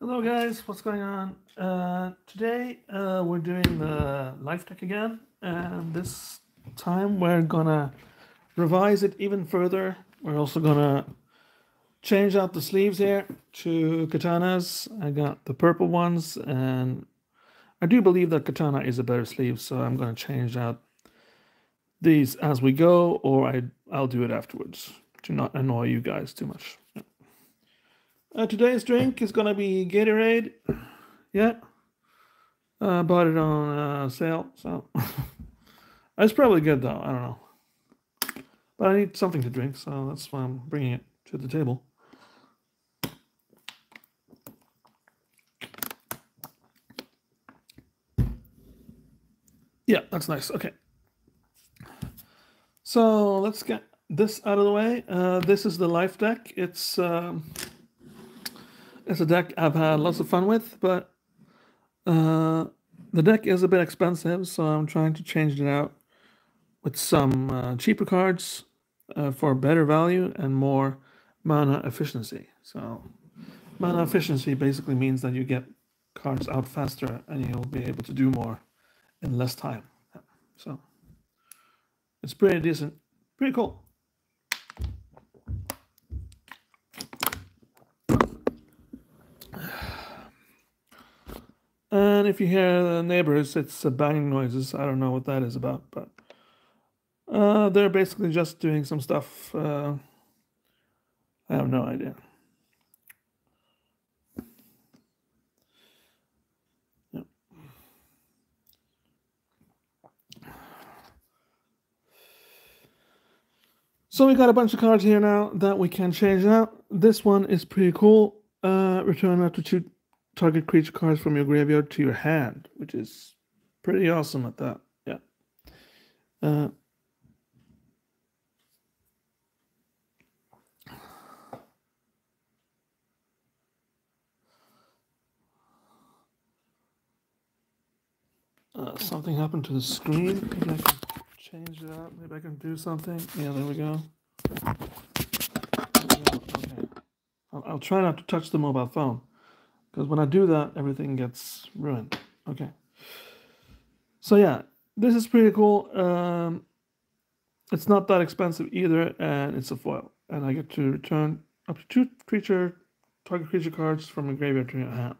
Hello guys, what's going on? Today we're doing the life deck again, and this time we're gonna revise it even further. We're also gonna change out the sleeves here to katanas. I got the purple ones, and I do believe that katana is a better sleeve, so I'm gonna change out these as we go, or I'll do it afterwards to not annoy you guys too much. Today's drink is gonna be Gatorade. Yeah. Bought it on sale, so it's probably good though. I don't know, but I need something to drink, so that's why I'm bringing it to the table. Yeah, that's nice. Okay, so let's get this out of the way. This is the life deck. It's a deck I've had lots of fun with, but the deck is a bit expensive, so I'm trying to change it out with some cheaper cards for better value and more mana efficiency. So mana efficiency basically means that you get cards out faster and you'll be able to do more in less time. So it's pretty decent, pretty cool. And if you hear the neighbors, it's banging noises. I don't know what that is about, but they're basically just doing some stuff. I have no idea. Yep. So we got a bunch of cards here now that we can change out. This one is pretty cool. Return up to 2 target creature cards from your graveyard to your hand, which is pretty awesome at that. Yeah. Something happened to the screen. Maybe I can change it up. Maybe I can do something. Yeah, there we go. Okay. I'll try not to touch the mobile phone, because when I do that, everything gets ruined. Okay. So yeah, this is pretty cool. It's not that expensive either, and it's a foil. And I get to return up to 2 target creature cards from a graveyard to your hand.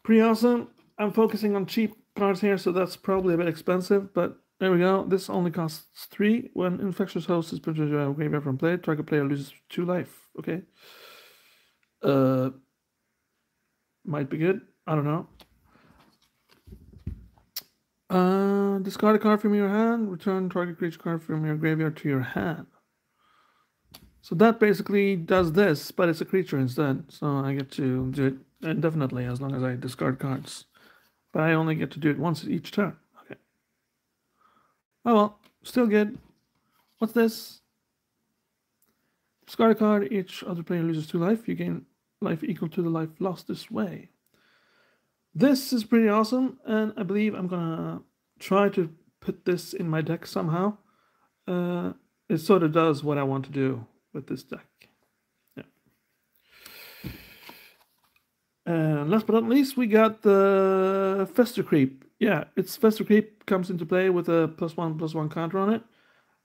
Pretty awesome. I'm focusing on cheap cards here, so that's probably a bit expensive, but there we go. This only costs 3. When Infectious Host is put into a graveyard from play, target player loses 2 life. Okay. Might be good. I don't know. Discard a card from your hand. Return target creature card from your graveyard to your hand. So that basically does this, but it's a creature instead. So I get to do it indefinitely as long as I discard cards. But I only get to do it once each turn. Okay. Oh well, still good. What's this? Discard a card. Each other player loses 2 life. You gain life equal to the life lost this way. This is pretty awesome, and I believe I'm gonna try to put this in my deck somehow. It sort of does what I want to do with this deck. Yeah. And last but not least, we got the Fester Creep. Yeah, it's Fester Creep comes into play with a +1/+1 counter on it,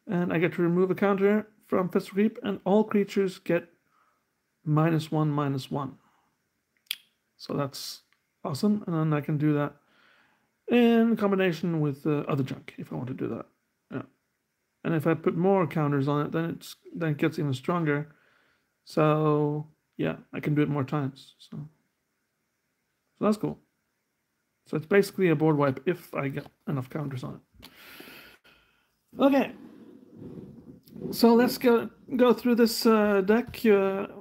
and I get to remove a counter from Fester Creep, and all creatures get -1/-1. So that's awesome, and then I can do that in combination with other junk if I want to do that. Yeah. And if I put more counters on it, then it gets even stronger. So yeah, I can do it more times. So that's cool. So it's basically a board wipe if I get enough counters on it. Okay. So let's go through this deck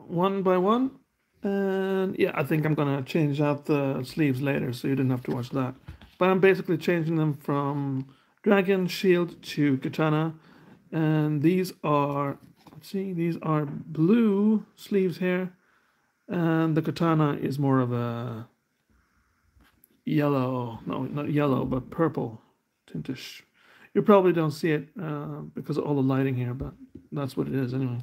one by one. And yeah, I think I'm gonna change out the sleeves later, so you didn't have to watch that. But I'm basically changing them from Dragon, Shield to Katana. And these are, let's see, these are blue sleeves here. And the Katana is more of a yellow, no, not yellow, but purple tintish. You probably don't see it because of all the lighting here, but that's what it is anyway.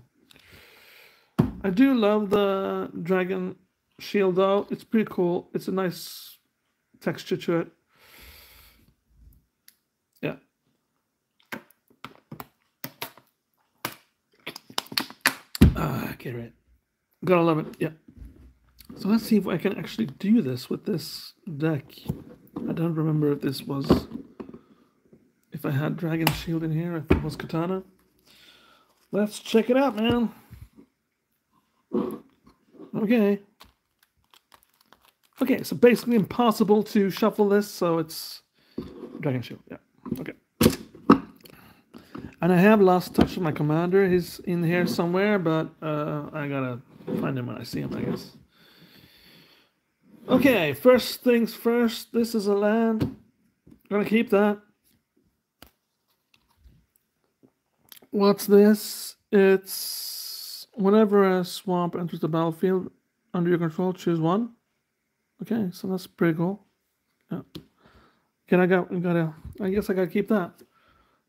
I do love the dragon shield though. It's pretty cool. It's a nice texture to it. Yeah. Get it. Gotta love it. Yeah. So let's see if I can actually do this with this deck. I don't remember if this was... If I had Dragon Shield in here, if it was Katana. Let's check it out, man. Okay. Okay, so basically impossible to shuffle this, so it's Dragon Shield. Yeah. Okay. And I have lost touch of my commander. He's in here somewhere, but I gotta find him when I see him, I guess. Okay, first things first. This is a land. Gonna keep that. What's this? It's whenever a swamp enters the battlefield under your control, choose one. Okay, so that's pretty cool. Yeah. I guess I gotta keep that.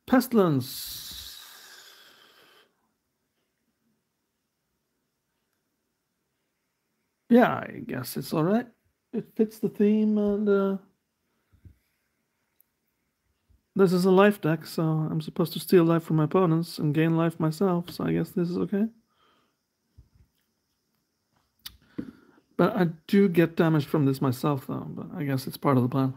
Pestilence. Yeah, I guess it's alright. It fits the theme, and this is a life deck, so I'm supposed to steal life from my opponents and gain life myself, so I guess this is okay. But I do get damage from this myself, though, but I guess it's part of the plan.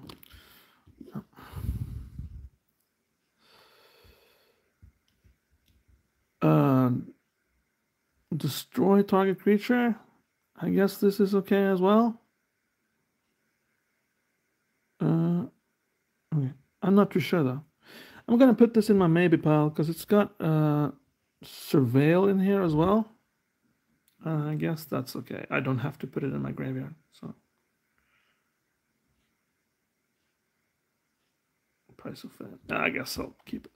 Destroy target creature. I guess this is okay as well. Okay. I'm not too sure, though. I'm going to put this in my maybe pile, because it's got Surveil in here as well. I guess that's okay. I don't have to put it in my graveyard, so. Price of Fame. I guess I'll keep it.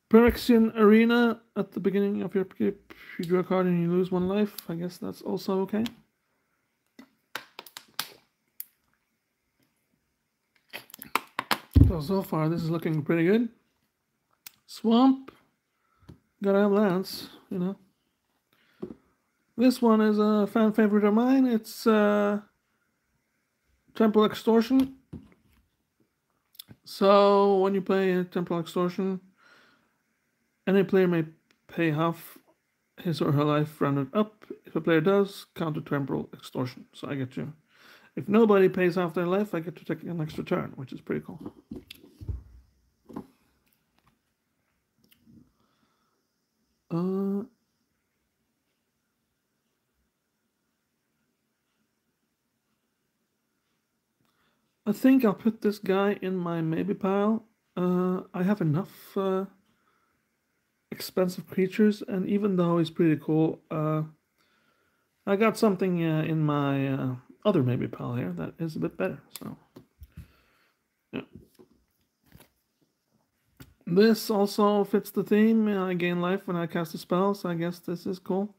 Phyrexian Arena at the beginning of your upkeep. You draw a card and you lose one life. I guess that's also okay. So far, this is looking pretty good. Swamp. Gotta have lands, you know. This one is a fan favorite of mine. It's Temporal Extortion. So when you play a Temporal Extortion, any player may pay half his or her life rounded up. If a player does, counter Temporal Extortion. So I get to... If nobody pays half their life, I get to take an extra turn, which is pretty cool. I think I'll put this guy in my maybe pile. I have enough expensive creatures, and even though he's pretty cool, I got something in my other maybe pile here that is a bit better. So, yeah. This also fits the theme. I gain life when I cast a spell, so I guess this is cool.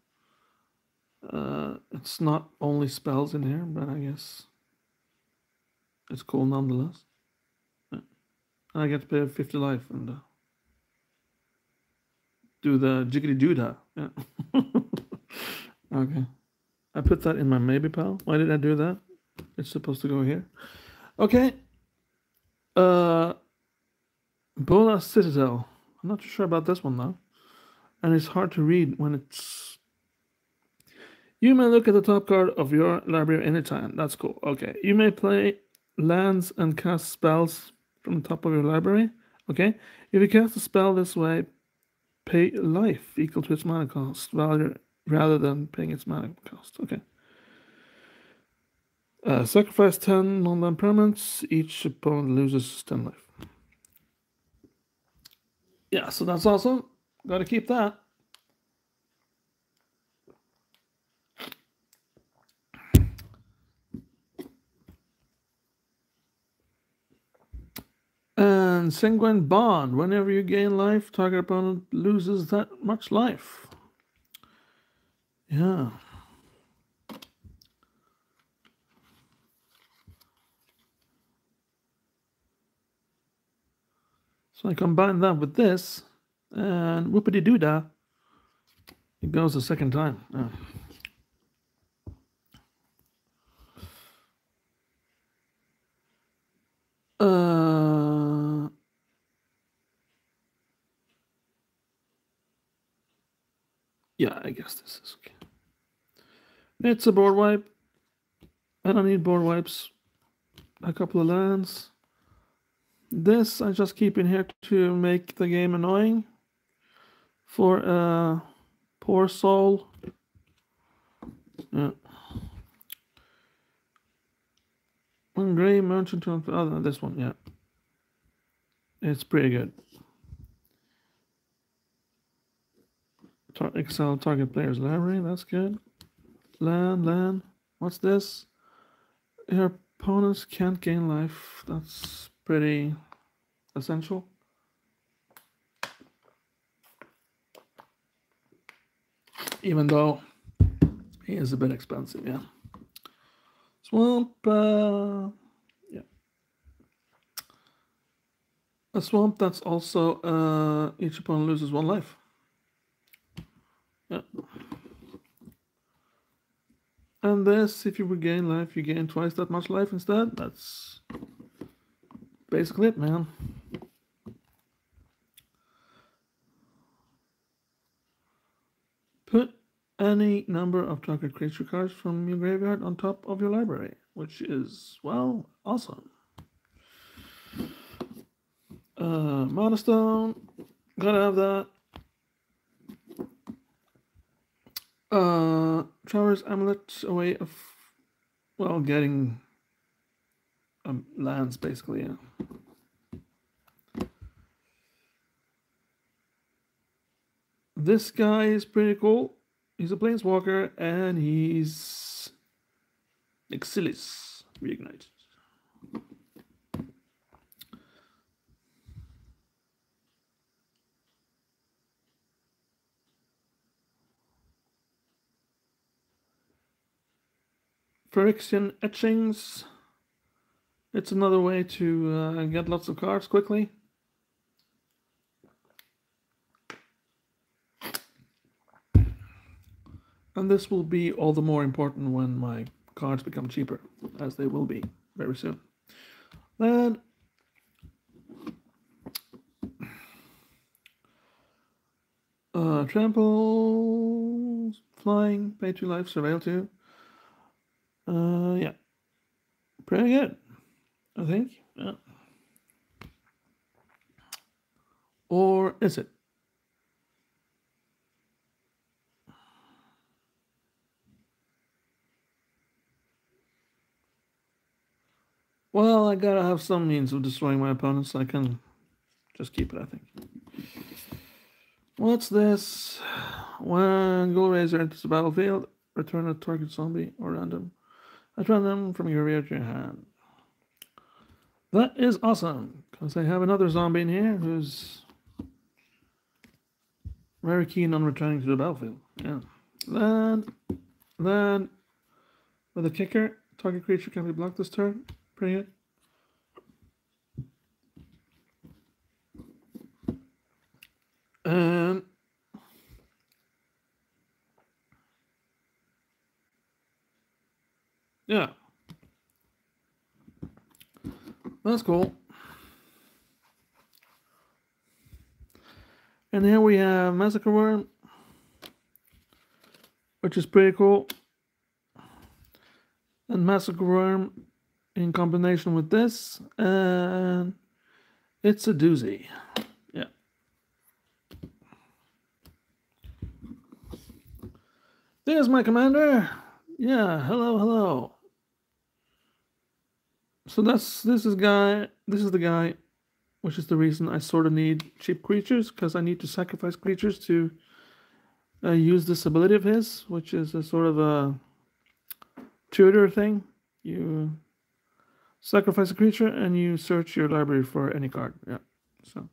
It's not only spells in here, but I guess it's cool nonetheless. Yeah. I get to pay 50 life and do the jiggity doodah. Yeah. Okay. I put that in my maybe pile. Why did I do that? It's supposed to go here. Okay. Bola Citadel. I'm not too sure about this one though. And it's hard to read when it's... You may look at the top card of your library anytime. That's cool. Okay. You may play lands and cast spells from the top of your library. Okay. If you cast a spell this way, pay life equal to its mana cost rather than paying its mana cost. Okay. Sacrifice 10 non-land permanents. Each opponent loses 10 life. Yeah, so that's awesome. Got to keep that. And Sanguine Bond. Whenever you gain life, target opponent loses that much life. Yeah. So I combine that with this, and whoopity-doo-dah, it goes a second time. Yeah. Yeah, I guess this is okay. It's a board wipe. I don't need board wipes. A couple of lands. This I just keep in here to make the game annoying for a poor soul. Yeah. One gray merchant. Oh, no, this one, yeah. It's pretty good. Excel target players library, that's good. Land. What's this? Your opponents can't gain life. That's pretty essential. Even though he is a bit expensive, yeah. Swamp, yeah. A swamp that's also each opponent loses 1 life. Yeah. And this, if you regain life, you gain twice that much life instead. That's basically it, man. Put any number of target creature cards from your graveyard on top of your library, which is, well, awesome. Mana Stone, gotta have that. Traveler's Amulet, a way of, well, getting lands, basically, yeah. This guy is pretty cool. He's a planeswalker, and he's Exilis reignited. Phyrexian Etchings. It's another way to get lots of cards quickly. And this will be all the more important when my cards become cheaper, as they will be very soon. Then trample, flying, pay 2 life, surveil 2. Yeah, pretty good, I think. Yeah. Or is it? Well, I gotta have some means of destroying my opponents. So I can just keep it, I think. What's this? When Ghoul Razor enters the battlefield, return a target zombie or random. Return them from your rear to your hand. That is awesome, because I have another zombie in here who's very keen on returning to the battlefield. Yeah. Land. With a kicker, target creature can be blocked this turn. Pretty good. And yeah, that's cool. And here we have Massacre Worm, which is pretty cool. And Massacre Worm in combination with this, and it's a doozy. Yeah. There's my commander. Yeah, hello. So this is the guy, which is the reason I sort of need cheap creatures, because I need to sacrifice creatures to use this ability of his, which is a sort of a tutor thing. You sacrifice a creature and you search your library for any card. Yeah. So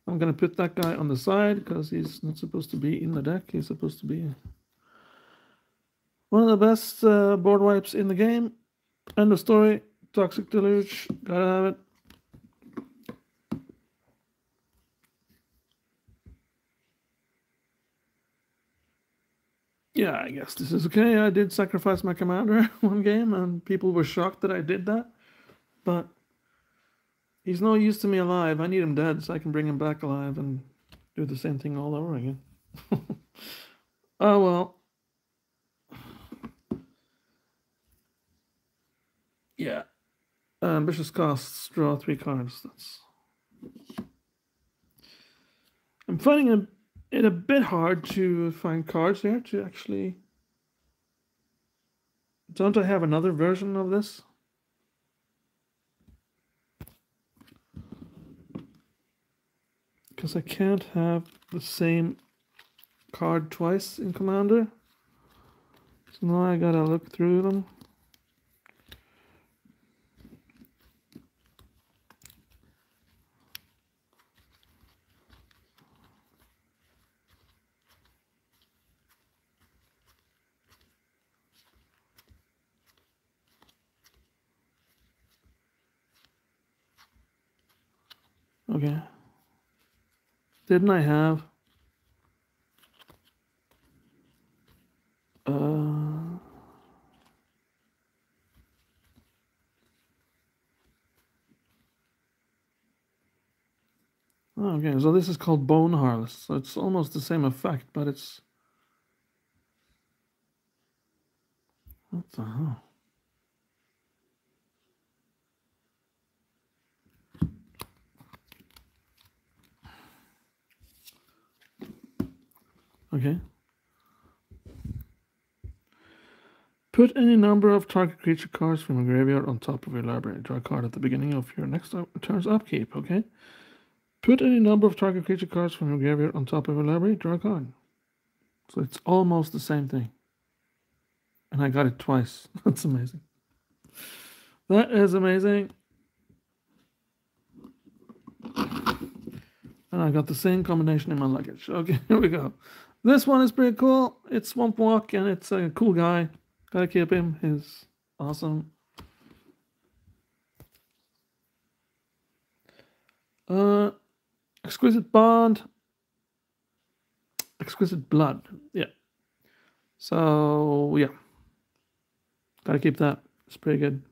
I'm gonna put that guy on the side because he's not supposed to be in the deck. He's supposed to be one of the best board wipes in the game. End of story. Toxic Deluge. Gotta have it. Yeah, I guess this is okay. I did sacrifice my commander one game, and people were shocked that I did that. But he's no use to me alive. I need him dead so I can bring him back alive and do the same thing all over again. Oh, well. Yeah. Ambitious costs, draw 3 cards. I'm finding it a bit hard to find cards here to actually... Don't I have another version of this? Because I can't have the same card twice in Commander. So now I gotta look through them. Okay. Didn't I have... Okay, so this is called Bone Harvest. So it's almost the same effect, but it's... What the hell? Okay. Put any number of target creature cards from a graveyard on top of your library. Draw a card at the beginning of your next turn's upkeep, okay? Put any number of target creature cards from your graveyard on top of your library. Draw a card. So it's almost the same thing. And I got it twice. That's amazing. That is amazing. And I got the same combination in my luggage. Okay, here we go. This one is pretty cool. It's Swamp Walk, and it's a cool guy. Gotta keep him. He's awesome. Exquisite Bond. Exquisite Blood. Yeah. So, yeah. Gotta keep that. It's pretty good.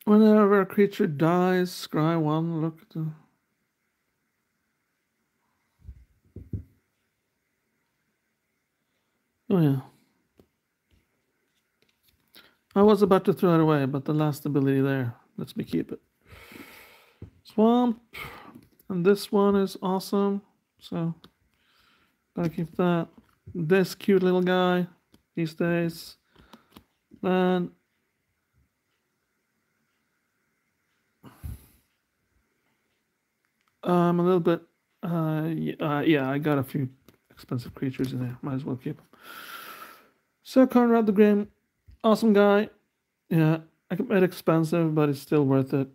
Whenever a creature dies, scry 1, look at the... Oh, yeah. I was about to throw it away, but the last ability there lets me keep it. Swamp. And this one is awesome. So, gotta keep that. This cute little guy. He stays. And... I'm a little bit... yeah, I got a few expensive creatures in there. Might as well keep them. Sir Conrad the Grim. Awesome guy. Yeah, a bit expensive, but it's still worth it.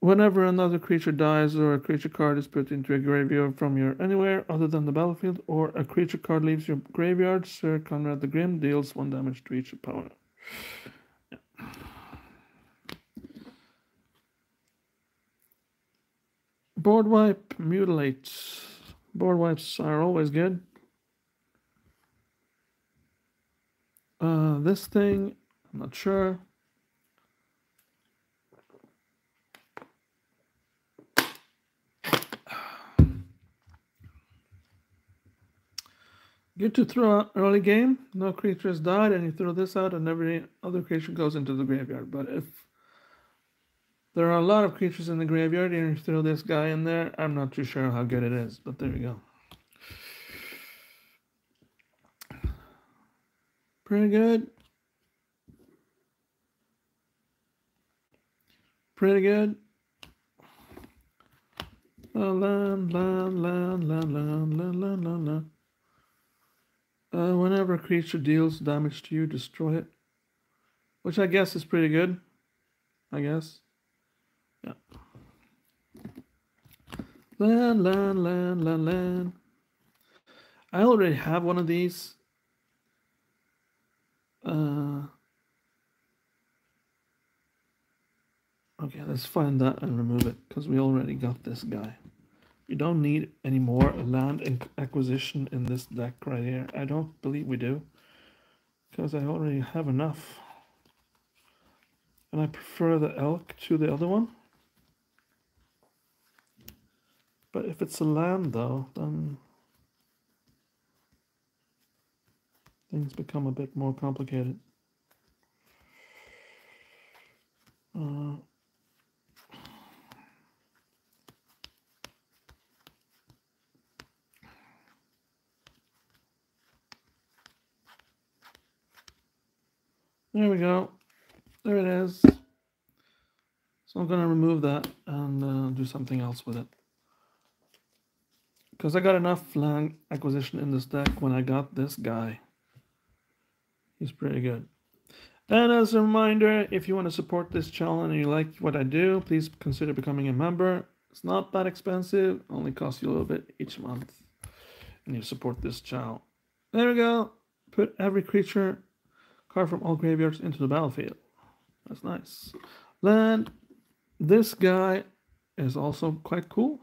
Whenever another creature dies or a creature card is put into a graveyard from your anywhere other than the battlefield, or a creature card leaves your graveyard, Sir Conrad the Grim deals 1 damage to each opponent. Yeah. Board wipe, mutilate. Board wipes are always good. This thing, I'm not sure. Good to throw out early game. No creature has died, and you throw this out, and every other creature goes into the graveyard. But if there are a lot of creatures in the graveyard, and you throw this guy in there, I'm not too sure how good it is. But there we go. Pretty good. Pretty good. Whenever a creature deals damage to you, destroy it. Which I guess is pretty good. I guess. Yeah. Land. I already have one of these. Okay, let's find that and remove it, because we already got this guy. We don't need any more land acquisition in this deck right here. I don't believe we do, because I already have enough. And I prefer the elk to the other one. But if it's a land, though, then things become a bit more complicated. There we go. There it is. So I'm going to remove that and do something else with it. Because I got enough land acquisition in this deck when I got this guy. He's pretty good. And as a reminder, if you want to support this channel and you like what I do, please consider becoming a member. It's not that expensive, only costs you a little bit each month. And you support this channel. There we go. Put every creature card from all graveyards into the battlefield. That's nice. Then this guy is also quite cool.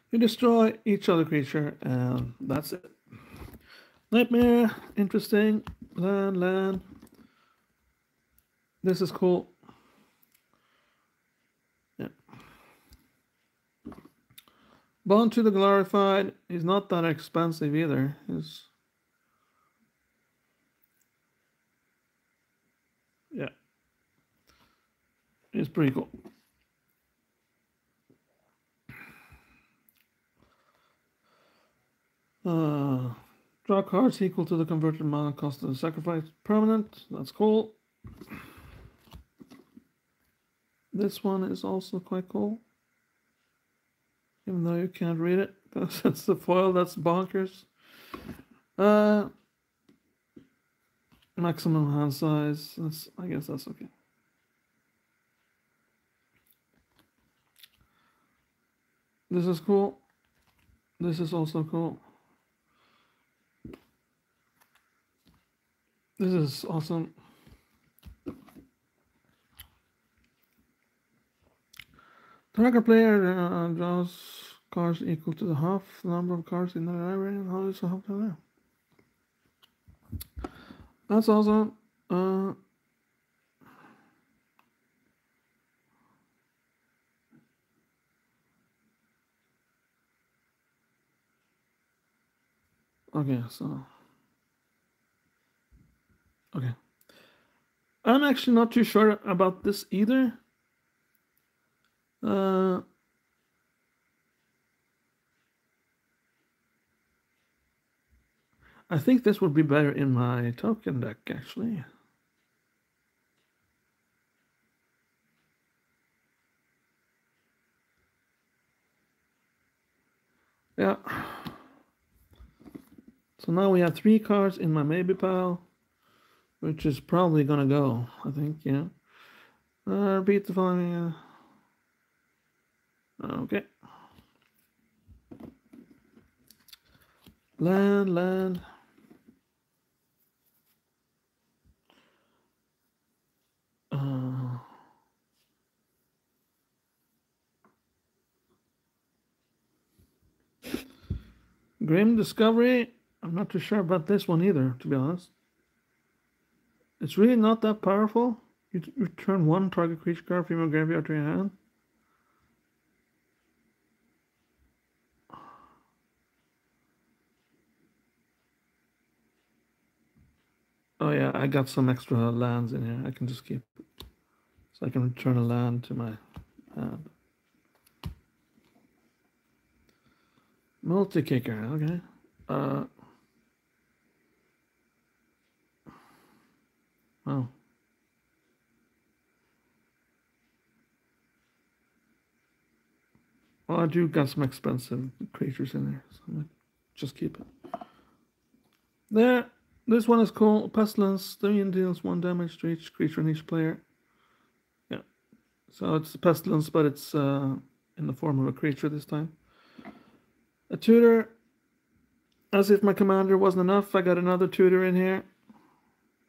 You destroy each other creature, and that's it. Nightmare, interesting. Land. This is cool. Yeah. Bond to the Glorified. He's not that expensive either. He's pretty cool. Draw cards equal to the converted mana cost of the sacrifice. Permanent. That's cool. This one is also quite cool. Even though you can't read it, because it's the foil that's bonkers. Maximum hand size. I guess that's okay. This is cool. This is also cool. This is awesome. Target player draws cards equal to the half the number of cards in the library, and how does it help them there? That's awesome. Okay, so okay. I'm actually not too sure about this either. I think this would be better in my token deck, actually. Yeah. So now we have 3 cards in my maybe pile, which is probably gonna go, I think, yeah. Repeat the following. Okay. Land. Grim Discovery. I'm not too sure about this one either, to be honest. It's really not that powerful. You return 1 target creature card from your graveyard to your hand. Oh yeah, I got some extra lands in here. I can just keep it. So I can return a land to my hand. Multi-kicker, okay. Oh. Well, I do got some expensive creatures in there, so I'm gonna just keep it. There. This one is cool. Pestilence. The minion deals 1 damage to each creature and each player. Yeah. So it's a Pestilence, but it's in the form of a creature this time. A tutor. As if my commander wasn't enough, I got another tutor in here.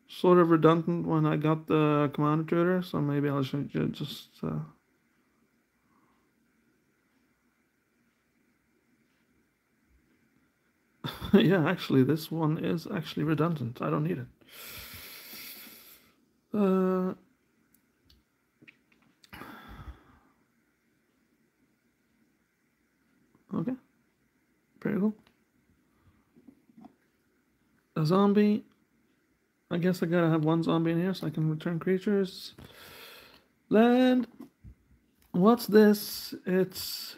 Sort of redundant when I got the commander tutor, so maybe I should just... Yeah, actually, this one is actually redundant. I don't need it. Okay. Pretty cool. A zombie. I guess I gotta have one zombie in here so I can return creatures. Land. What's this? It's...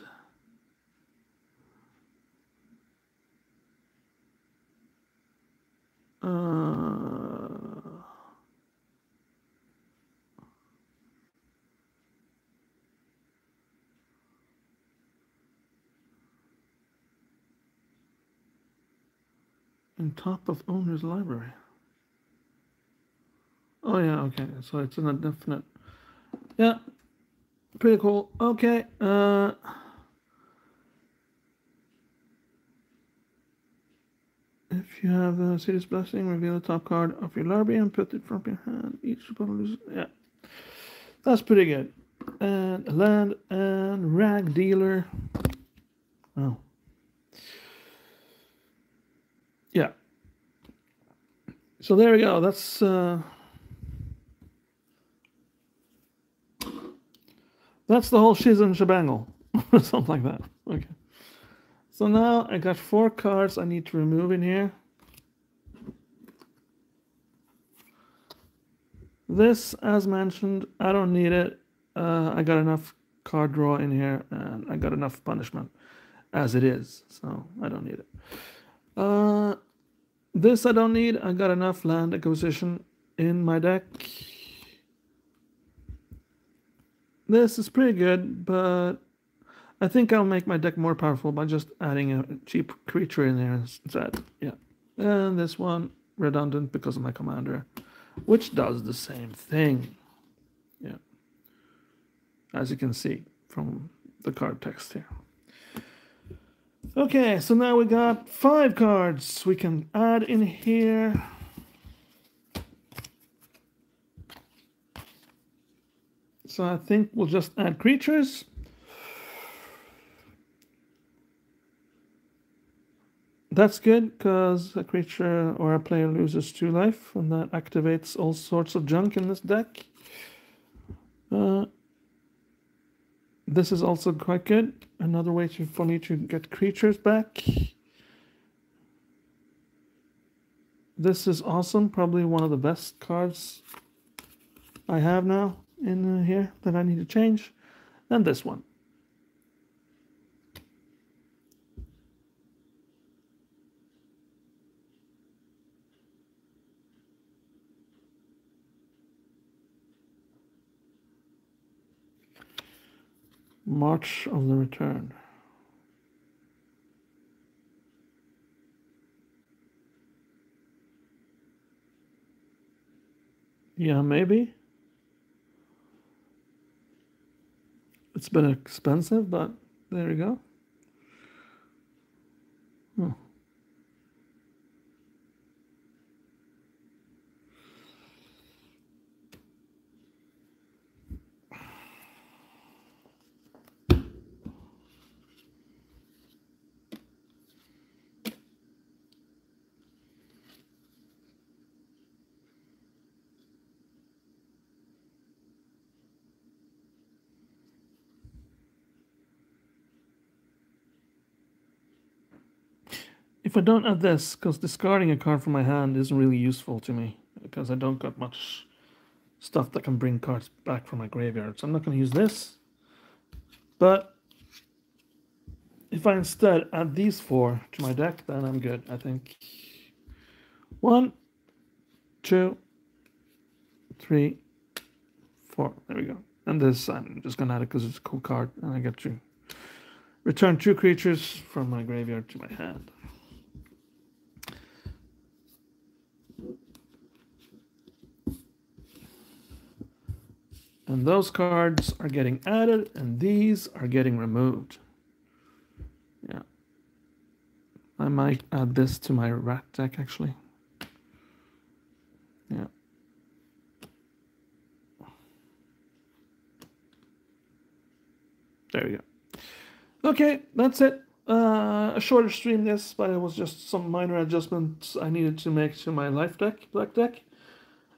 on top of owner's library. Oh yeah, okay. So it's an indefinite. Yeah. Pretty cool. Okay. If you have a City's Blessing, reveal the top card of your library and put it from your hand. Each opponent loses. Yeah. That's pretty good. And a land and rag dealer. Oh. Yeah. So there we go. That's the whole shiz and shebangle. Something like that. Okay. So now I got 4 cards I need to remove in here. This, as mentioned, I don't need it. I got enough card draw in here, and I got enough punishment as it is, so I don't need it. This I don't need. I got enough land acquisition in my deck. This is pretty good, but I think I'll make my deck more powerful by just adding a cheap creature in there instead. Yeah. And this one, redundant because of my commander, which does the same thing. Yeah. As you can see from the card text here. Okay, so now we got 5 cards we can add in here. So I think we'll just add creatures. That's good, because a creature or a player loses 2 life, and that activates all sorts of junk in this deck. This is also quite good. Another way for me to get creatures back. This is awesome. Probably one of the best cards I have now in here that I need to change. And this one. March of the Return. Yeah, maybe. It's been expensive, but there you go. Hmm. If I don't add this, because discarding a card from my hand isn't really useful to me, because I don't got much stuff that can bring cards back from my graveyard. So I'm not going to use this. But if I instead add these 4 to my deck, then I'm good, I think. 1, 2, 3, 4. There we go. And this, I'm just going to add it because it's a cool card, and I get to return 2 creatures from my graveyard to my hand. And those cards are getting added, and these are getting removed. Yeah. I might add this to my rat deck, actually. Yeah. There we go. Okay, that's it. A shorter stream this, but it was just some minor adjustments I needed to make to my life deck, black deck.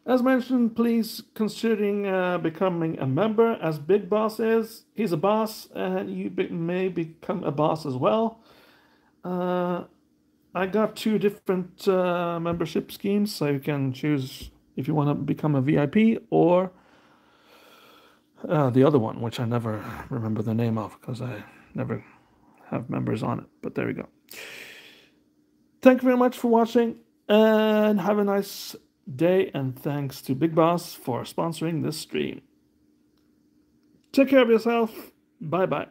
As mentioned, please considering becoming a member as Big Boss is. He's a boss, and you may become a boss as well. I got 2 different membership schemes, so you can choose if you want to become a VIP or the other one, which I never remember the name of because I never have members on it. But there we go. Thank you very much for watching, and have a nice day, and thanks to Big Boss for sponsoring this stream. Take care of yourself. Bye bye.